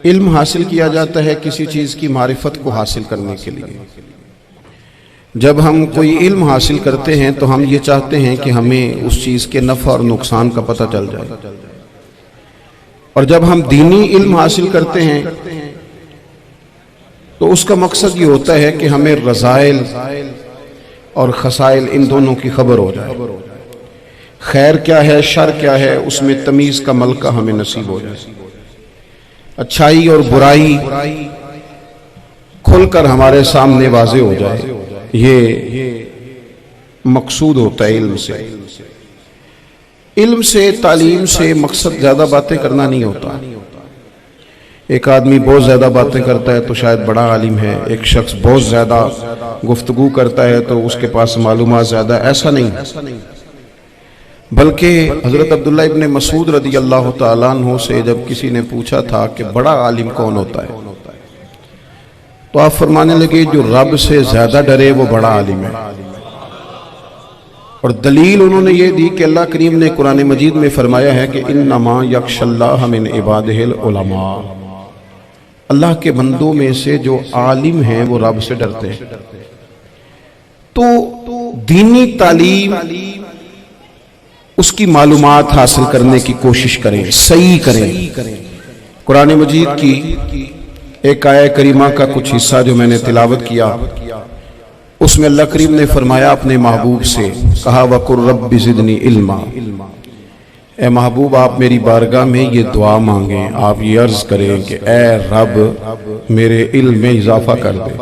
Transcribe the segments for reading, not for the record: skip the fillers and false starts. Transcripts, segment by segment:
علم حاصل کیا جاتا ہے کسی چیز کی معرفت کو حاصل کرنے کے لیے۔ جب ہم کوئی علم حاصل کرتے ہیں تو ہم یہ چاہتے ہیں کہ ہمیں اس چیز کے نفع اور نقصان کا پتہ چل جائے، اور جب ہم دینی علم حاصل کرتے ہیں تو اس کا مقصد یہ ہوتا ہے کہ ہمیں رذائل اور خسائل ان دونوں کی خبر ہو جائے، خیر کیا ہے شر کیا ہے اس میں تمیز کا ملکہ ہمیں نصیب ہو جائے، اچھائی اور برائی کھل کر ہمارے سامنے واضح ہو جائے۔ یہ مقصود ہوتا ہے علم سے۔ علم سے، تعلیم سے مقصد زیادہ باتیں کرنا نہیں ہوتا۔ ایک آدمی بہت زیادہ باتیں کرتا ہے تو شاید بڑا عالم ہے، ایک شخص بہت زیادہ گفتگو کرتا ہے تو اس کے پاس معلومات زیادہ، ایسا نہیں، بلکہ حضرت عبداللہ ابن مسعود رضی اللہ تعالیٰ عنہ سے جب کسی نے پوچھا تھا کہ بڑا عالم کون ہوتا ہے تو آپ فرمانے لگے جو رب سے زیادہ ڈرے وہ بڑا عالم ہے۔ اور دلیل انہوں نے یہ دی کہ اللہ کریم نے قرآن مجید میں فرمایا ہے کہ انما یخشی اللہ من عبادہ العلماء، اللہ کے بندوں میں سے جو عالم ہیں وہ رب سے ڈرتے ہیں۔ تو دینی تعلیم، اس کی معلومات حاصل کرنے کی کوشش کریں، صحیح کریں۔ قرآن مجید کی ایک آیہ کریمہ کا کچھ حصہ جو میں نے تلاوت کیا، اس میں اللہ کریم نے فرمایا اپنے محبوب سے، کہا وَقُلْ رَبِّ زِدْنِي عِلْمًا، اے محبوب آپ میری بارگاہ میں یہ دعا مانگیں، آپ یہ عرض کریں کہ اے رب میرے علم میں اضافہ کر دے،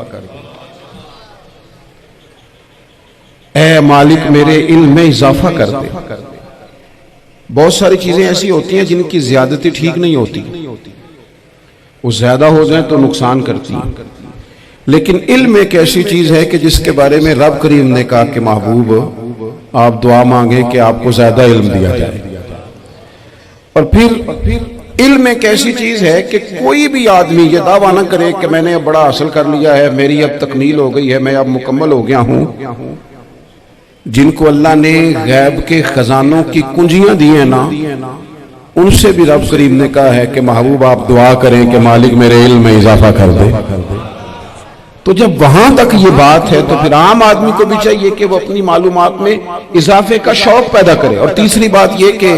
اے مالک میرے علم میں اضافہ کر دے۔ بہت ساری چیزیں ایسی ہوتی ہیں جن کی زیادتی ٹھیک نہیں ہوتی، وہ زیادہ ہو جائیں تو نقصان کرتی ہیں، لیکن علم ایک ایسی چیز ہے کہ جس کے بارے میں رب کریم نے کہا کہ محبوب آپ دعا مانگیں کہ آپ کو زیادہ علم دیا جائے۔ اور پھر علم ایک ایسی چیز ہے کہ کوئی بھی آدمی یہ دعویٰ نہ کرے کہ میں نے اب بڑا حاصل کر لیا ہے، میری اب تکمیل ہو گئی ہے، میں اب مکمل ہو گیا ہوں۔ جن کو اللہ نے غیب کے خزانوں کی کنجیاں دی ہیں نا، ان سے بھی رب کریم نے کہا ہے کہ محبوب آپ دعا کریں کہ مالک میرے علم میں اضافہ کر دے۔ تو جب وہاں تک یہ بات ہے تو پھر عام آدمی کو بھی چاہیے کہ وہ اپنی معلومات میں اضافے کا شوق پیدا کرے۔ اور تیسری بات یہ کہ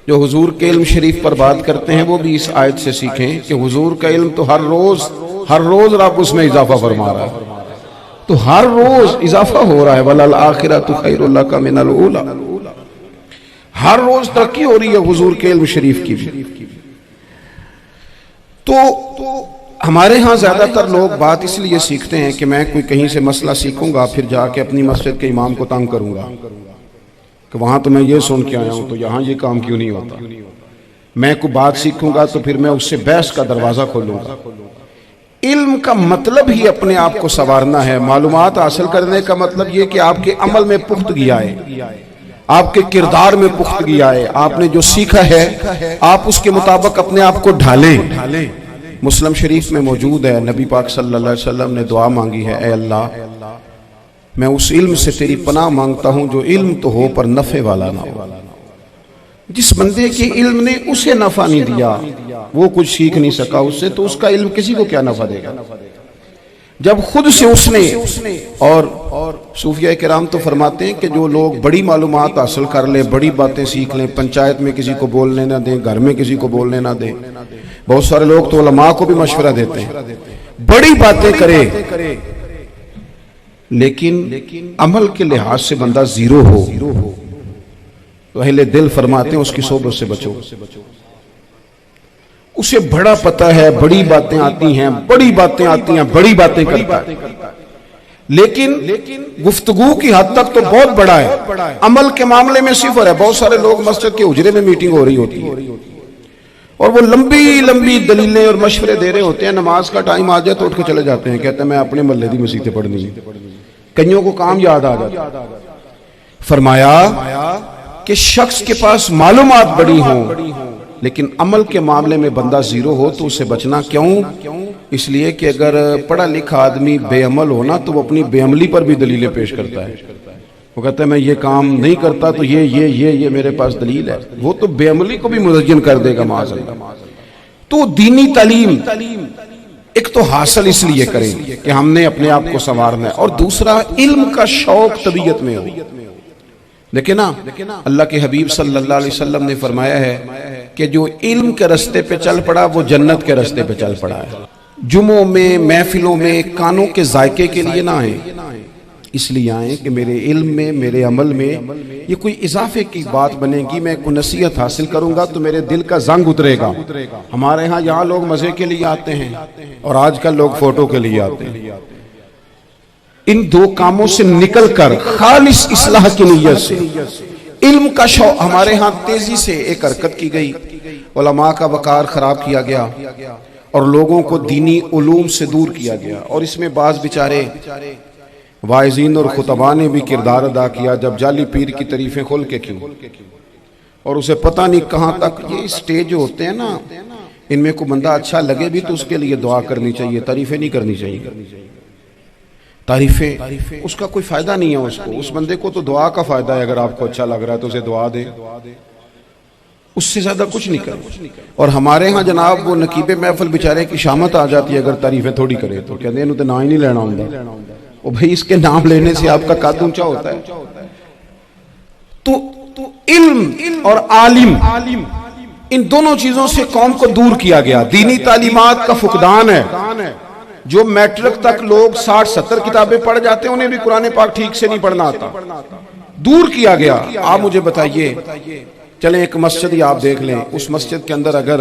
جو حضور کے علم شریف پر بات کرتے ہیں وہ بھی اس آیت سے سیکھیں کہ حضور کا علم تو ہر روز رب اس میں اضافہ فرما رہا ہے، تو ہر روز اضافہ ہو رہا ہے۔ وَلَلْآخِرَةُ خَيْرٌ لَكَ مِنَ الْأُولَىٰ، ہر روز ترقی ہو رہی ہے حضور کے علم شریف کی بھی۔ تو ہمارے ہاں زیادہ تر لوگ بات اس لیے سیکھتے ہیں کہ میں کوئی کہیں سے مسئلہ سیکھوں گا پھر جا کے اپنی مسجد کے امام کو تنگ کروں گا کہ وہاں تو میں یہ سن کے آیا ہوں تو یہاں یہ کام کیوں نہیں ہوتا۔ میں کوئی بات سیکھوں گا تو پھر میں اس سے بحث کا دروازہ کھولوں گا۔ علم کا مطلب ہی اپنے آپ کو سنوارنا ہے۔ معلومات حاصل کرنے کا مطلب یہ کہ آپ کے عمل میں پختگی آئے، آپ کے کردار میں پختگی آئے، آپ نے جو سیکھا ہے آپ اس کے مطابق اپنے آپ کو ڈھالیں۔ مسلم شریف میں موجود ہے، نبی پاک صلی اللہ علیہ وسلم نے دعا مانگی ہے، اے اللہ میں اس علم سے تیری پناہ مانگتا ہوں جو علم تو ہو پر نفع والا نہ ہو۔ جس بندے کے علم نے اسے نفع نہیں دیا، وہ کچھ سیکھ نہیں سکا اس سے، تو اس کا علم کسی کو کیا نفع دے گا جب خود سے اس نے۔ اور صوفیہ کرام تو فرماتے ہیں کہ جو لوگ بڑی معلومات حاصل کر لیں، بڑی باتیں سیکھ لیں، پنچایت میں کسی کو بولنے نہ دیں، گھر میں کسی کو بولنے نہ دیں، بہت سارے لوگ تو علماء کو بھی مشورہ دیتے ہیں، بڑی باتیں کرے لیکن عمل کے لحاظ سے بندہ زیرو ہو تو اہل دل فرماتے ہیں اس کی صحبت سے بچو۔ اسے بڑا پتہ ہے، بڑی باتیں آتی ہیں، بڑی باتیں کرتا ہے، لیکن گفتگو کی حد تک تو بہت بڑا ہے، عمل کے معاملے میں صفر ہے۔ بہت سارے لوگ مسجد کے حجرے میں میٹنگ ہو رہی ہوتی ہے اور وہ لمبی دلیلیں اور مشورے دے رہے ہوتے ہیں، نماز کا ٹائم آ جائے تو اٹھ کے چلے جاتے ہیں، کہتے ہیں میں اپنے محلے دی مسجد پڑھنی ہے۔ کئیوں کو کام یاد آ جاتا۔ فرمایا کہ شخص کے پاس معلومات بڑی ہوں لیکن عمل کے معاملے میں بندہ زیرو ہو تو اسے بچنا کیوں؟ اس لیے کہ اگر پڑھا لکھا آدمی بے عمل ہونا تو وہ اپنی بے عملی پر بھی دلیلیں پیش کرتا ہے۔ وہ کہتا ہے میں یہ کام نہیں کرتا تو یہ میرے پاس دلیل ہے، وہ تو بے عملی کو بھی مزین کر دے گا معاذ اللہ۔ تو دینی تعلیم ایک تو حاصل اس لیے کریں کہ ہم نے اپنے آپ کو سنوارنا ہے، اور دوسرا علم کا شوق طبیعت میں ہو۔ دیکھیں نا، اللہ کے حبیب صلی اللہ علیہ وسلم نے فرمایا ہے کہ جو علم کے رستے پہ چل پڑا وہ جنت کے رستے پہ چل پڑا ہے۔ جمعوں میں، محفلوں میں کانوں کے ذائقے کے لیے نہ آئیں، اس لیے آئیں کہ میرے علم میں، میرے عمل میں یہ کوئی اضافے کی بات بنے گی، میں کوئی نصیحت حاصل کروں گا تو میرے دل کا زنگ اترے گا۔ ہمارے ہاں یہاں لوگ مزے کے لیے آتے ہیں اور آج کل لوگ فوٹو کے لیے آتے ہیں۔ ان دو کاموں سے نکل کر خالص اصلاح کی نیت سے علم کا شوق، ہمارے ہاں تیزی سے ایک حرکت کی گئی، علماء کا وقار خراب کیا گیا اور لوگوں کو دینی علوم سے دور کیا گیا، اور اس میں بعض بیچارے واعظین اور خطباء نے بھی کردار ادا کیا، جب جعلی پیر کی تعریفیں کھول کے کیوں، اور اسے پتہ نہیں کہاں تک یہ سٹیج ہوتے ہیں نا، ان میں کوئی بندہ اچھا لگے بھی تو اس کے لیے دعا کرنی چاہیے، تعریفیں نہیں کرنی چاہیے۔ تعریفیں اس کا کوئی فائدہ نہیں ہے، اس بندے کو تو دعا کا فائدہ ہے، اگر آپ کو اچھا لگ رہا ہے تو اسے دعا دے، اس سے زیادہ کچھ نہیں کرے۔ اور ہمارے ہاں جناب وہ نقیب محفل بیچارے کی شامت آ جاتی ہے اگر تعریفیں تھوڑی کرے تو، کہتے ہیں انہوں تو نام ہی نہیں لینا ہوتا، وہ بھائی اس کے نام لینے سے آپ کا قد اونچا ہوتا ہے۔ تو علم اور عالم، ان دونوں چیزوں سے قوم کو دور کیا گیا، دینی تعلیمات کا فقدان ہے۔ جو میٹرک تک لوگ 60-70 کتابیں پڑھ جاتے ہیں انہیں بھی قرآن پاک ٹھیک سے نہیں پڑھنا آتا، دور کیا گیا۔ آپ مجھے بتائیے، چلیں ایک مسجد ہی آپ دیکھ لیں، اس مسجد کے اندر اگر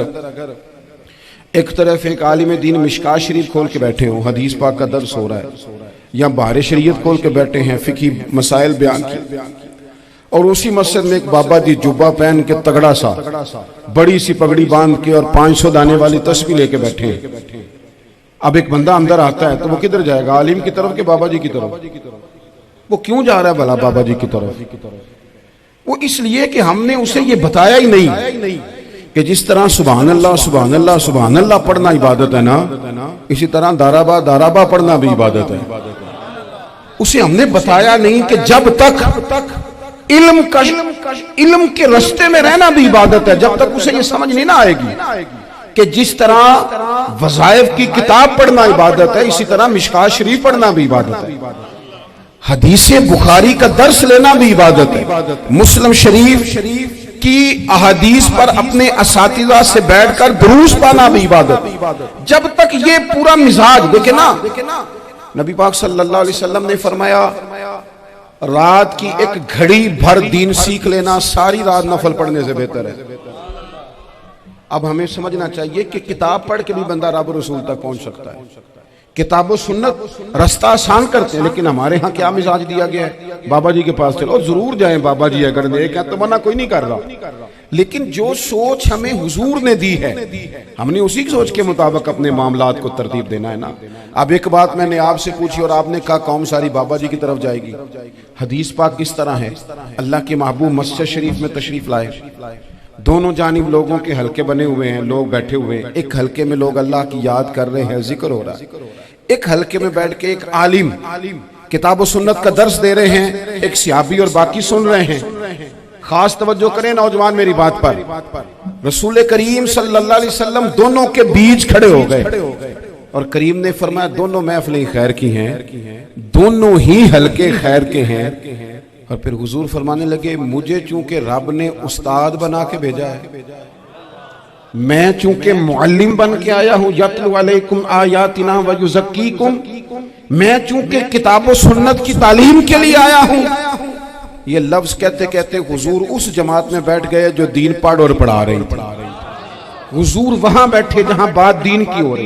ایک طرف ایک عالم دین مشکاہ شریف کھول کے بیٹھے ہوں، حدیث پاک کا درس ہو رہا ہے، یا بہار شریعت کھول کے بیٹھے ہیں، فقہی مسائل بیان کی، اور اسی مسجد میں ایک بابا جی جبہ پہن کے تگڑا سا بڑی سی پگڑی باندھ کے اور 500 دانے والی تسبیح لے کے بیٹھے ہیں، اب ایک بندہ اندر آتا ہے تو وہ کدھر جائے گا، عالم کی طرف کہ بابا جی کی طرف؟ وہ کیوں جا رہا ہے بھلا بابا جی کی طرف؟ وہ اس لیے کہ ہم نے اسے یہ بتایا ہی نہیں کہ جس طرح سبحان اللہ سبحان اللہ سبحان اللہ پڑھنا عبادت ہے نا، اسی طرح دارابا دارابا پڑھنا بھی عبادت ہے۔ اسے ہم نے بتایا نہیں کہ جب تک علم کے رستے میں رہنا بھی عبادت ہے، جب تک اسے یہ سمجھ نہیں نہ آئے گی کہ جس طرح وظائف کی کتاب پڑھنا عبادت ہے، اسی طرح مشکاہ شریف پڑھنا بھی عبادت ہے، حدیث بخاری کا درس لینا بھی عبادت ہے، مسلم شریف کی احادیث پر اپنے اساتذہ سے بیٹھ کر دروس پانا بھی عبادت ہے۔ جب تک یہ پورا مزاج دیکھیں نا، نبی پاک صلی اللہ علیہ وسلم نے فرمایا رات کی ایک گھڑی بھر دین سیکھ لینا ساری رات نفل پڑھنے سے بہتر ہے۔ اب ہمیں سمجھنا چاہیے کہ کتاب پڑھ کے بھی بندہ رب رسول تک پہنچ سکتا ہے، کتاب و سنت رستہ آسان کرتے ہیں، لیکن ہمارے ہاں کیا مزاج دیا گیا ہے، بابا جی کے پاس چلو، ضرور جائیں بابا جی اگر دیکھ ہیں تو منع کوئی نہیں کر رہا، لیکن جو سوچ ہمیں حضور نے دی ہے ہم نے اسی سوچ کے مطابق اپنے معاملات کو ترتیب دینا ہے نا۔ اب ایک بات میں نے آپ سے پوچھی اور آپ نے کہا قوم ساری بابا جی کی طرف جائے گی، حدیث پاک کس طرح ہے؟ اللہ کے محبوب مسجد شریف میں تشریف لائے، دونوں جانب لوگوں کے حلقے بنے ہوئے ہیں، لوگ بیٹھے ہوئے ہیں، ایک حلقے میں لوگ اللہ کی یاد کر رہے ہیں، ذکر ہو رہا ہے، ایک حلقے میں بیٹھ کے ایک عالم کتاب و سنت کا درس دے رہے ہیں، ایک صحابی اور باقی سن رہے ہیں۔ خاص توجہ کریں نوجوان میری بات پر، رسول کریم صلی اللہ علیہ وسلم دونوں کے بیچ کھڑے ہو گئے اور کریم نے فرمایا دونوں محفلیں خیر کی ہیں، دونوں ہی حلقے خیر کے ہیں، اور پھر حضور فرمانے لگے مجھے چونکہ رب نے استاد بنا کے بھیجا ہے، میں چونکہ معلم بن کے آیا ہوں، یتلو علیکم آیاتنا ویزکیکم، میں چونکہ کتاب و سنت کی تعلیم کے لیے آیا ہوں۔ یہ لفظ کہتے کہتے حضور اس جماعت میں بیٹھ گئے جو دین پڑھ اور پڑھا رہی تھی، حضور وہاں بیٹھے جہاں بات دین کی ہو رہی۔